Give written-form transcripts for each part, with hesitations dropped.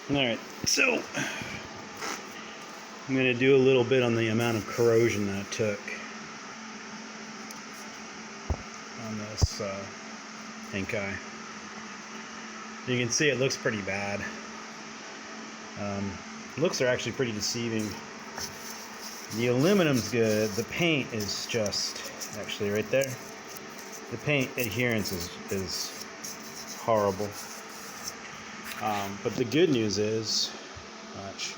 Alright, so I'm going to do a little bit on the amount of corrosion that I took on this Hangkai. You can see it looks pretty bad. Looks are actually pretty deceiving. The aluminum's good. The paint is just, actually right there, the paint adherence is horrible. But the good news is, watch, it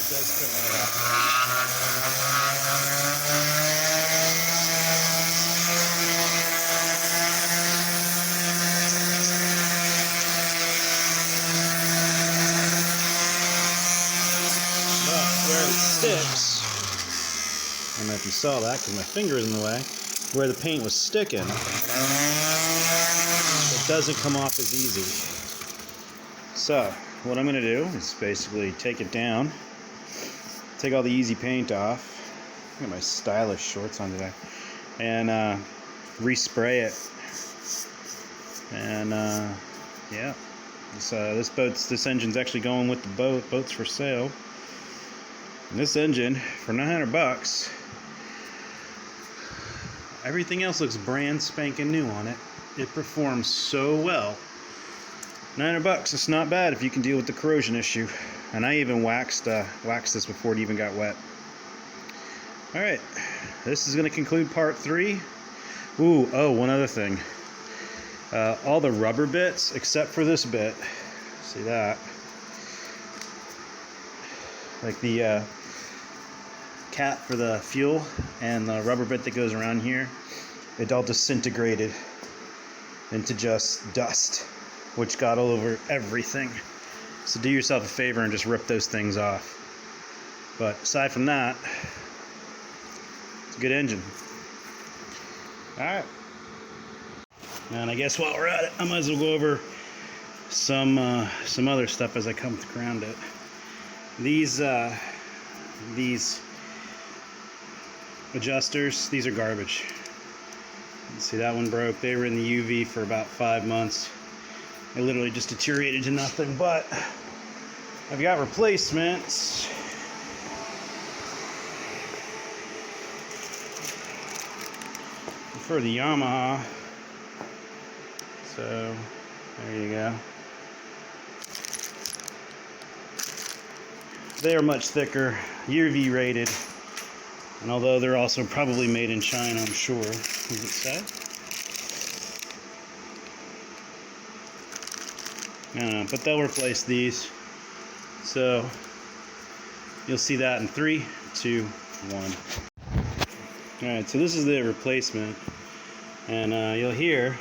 does come right off. But where it sticks, I don't know if you saw that because my finger is in the way, where the paint was sticking, it doesn't come off as easy. So what I'm going to do is basically take it down, take all the easy paint off. I got my stylish shorts on today, and respray it. And yeah, this engine's actually going with the boat. Boat's for sale. And this engine for $900. Everything else looks brand spanking new on it. It performs so well. $900, it's not bad if you can deal with the corrosion issue. And I even waxed this before it even got wet. Alright, this is going to conclude part 3. One other thing. All the rubber bits, except for this bit, see that? Like the cap for the fuel and the rubber bit that goes around here, it all disintegrated into just dust, which got all over everything. So do yourself a favor and just rip those things off. But aside from that, it's a good engine. Alright. And I guess while we're at it, I might as well go over some other stuff as I come around it. These adjusters, these are garbage. See, that one broke. They were in the UV for about 5 months. They literally just deteriorated to nothing, but I've got replacements. For the Yamaha. So, there you go. They are much thicker, UV rated, and although they're also probably made in China, I'm sure. Does it say? I don't know, but they'll replace these. So you'll see that in 3, 2, 1. Alright, so this is the replacement, and you'll hear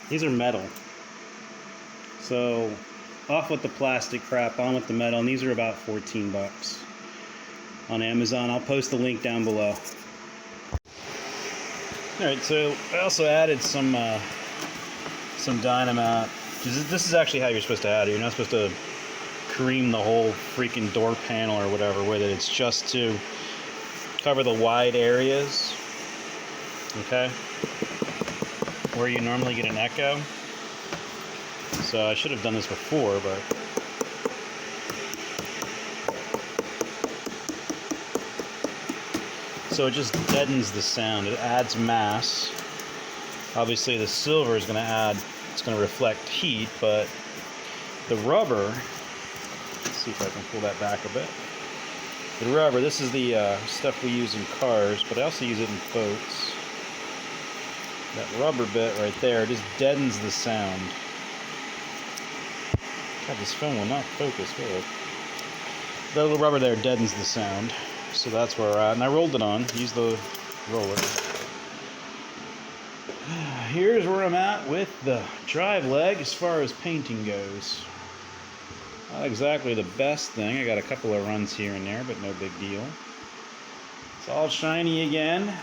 these are metal. So off with the plastic crap, on with the metal, and these are about $14 on Amazon. I'll post the link down below. Alright, so I also added some Dynamat. This is actually how you're supposed to add it. You're not supposed to cream the whole freaking door panel or whatever with it. It's just to cover the wide areas, okay, where you normally get an echo. So I should have done this before, but so it just deadens the sound. It adds mass. Obviously the silver is going to add, it's going to reflect heat, but the rubber, let's see if I can pull that back a bit. The rubber, this is the stuff we use in cars, but I also use it in boats. That rubber bit right there just deadens the sound. God, this phone will not focus, will it? That little rubber there deadens the sound. So that's where we're at. And I rolled it on. Use the roller. Here's where I'm at with the drive leg as far as painting goes. Not exactly the best thing. I got a couple of runs here and there, but no big deal. It's all shiny again.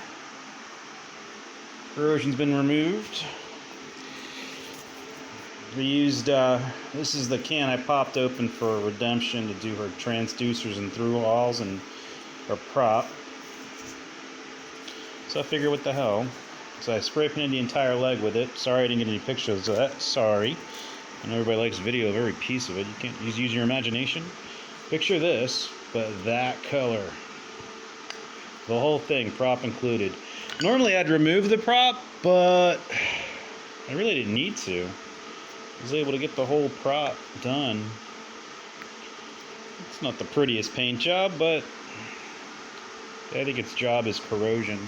Corrosion's been removed. We used, this is the can I popped open for Redemption to do her transducers and through walls and her prop. So I figure, what the hell, So I spray painted the entire leg with it. Sorry I didn't get any pictures of that. Sorry. I know everybody likes video of every piece of it. You can't just use your imagination. Picture this, but that color. The whole thing, prop included. Normally I'd remove the prop, but I really didn't need to. I was able to get the whole prop done. It's not the prettiest paint job, but I think its job is corrosion.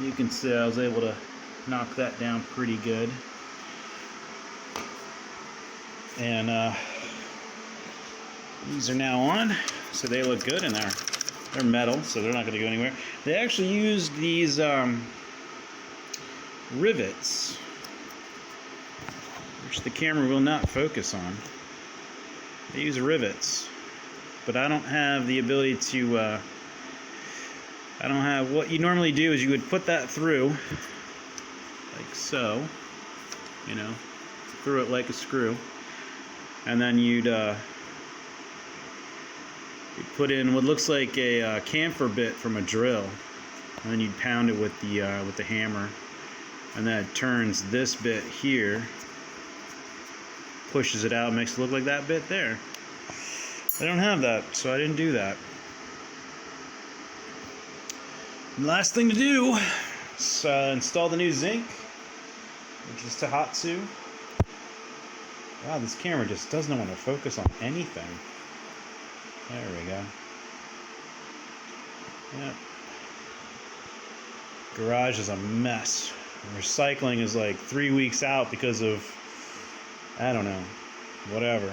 You can see I was able to knock that down pretty good. And these are now on, so they look good, and they're metal, so they're not going to go anywhere. They actually used these rivets, which the camera will not focus on. They use rivets, but I don't have the ability to, I don't have, what you normally do is you would put that through, like so, you know, through it like a screw, and then you'd put in what looks like a camphor bit from a drill, and then you'd pound it with the hammer, and then it turns this bit here, pushes it out, makes it look like that bit there. I don't have that, so I didn't do that. And the last thing to do is install the new zinc, which is Tohatsu. Wow, this camera just doesn't want to focus on anything. There we go. Yep. Garage is a mess. Recycling is like 3 weeks out because of, I don't know, whatever.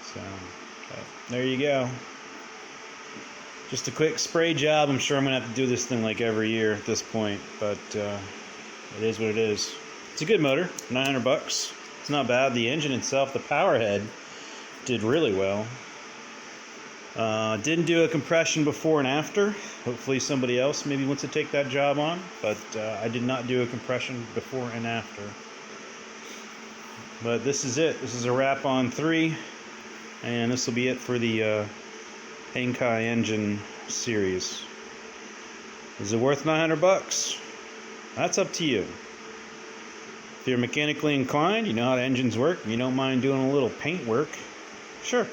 So, there you go. Just a quick spray job. I'm sure I'm going to have to do this thing like every year at this point, but it is what it is. It's a good motor, $900. It's not bad. The engine itself, the power head, did really well. Didn't do a compression before and after. Hopefully somebody else maybe wants to take that job on, but I did not do a compression before and after. But this is it. This is a wrap on 3, and this will be it for the Hangkai engine series. Is it worth $900? That's up to you. If you're mechanically inclined, you know how the engines work, and you don't mind doing a little paint work, sure.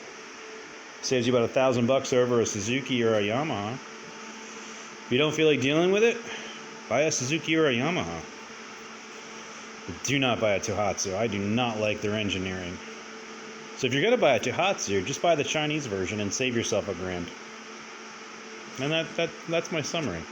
Saves you about $1,000 over a Suzuki or a Yamaha. If you don't feel like dealing with it, buy a Suzuki or a Yamaha. But do not buy a Tohatsu. I do not like their engineering. So if you're going to buy a Tohatsu, just buy the Chinese version and save yourself $1,000. And that's my summary.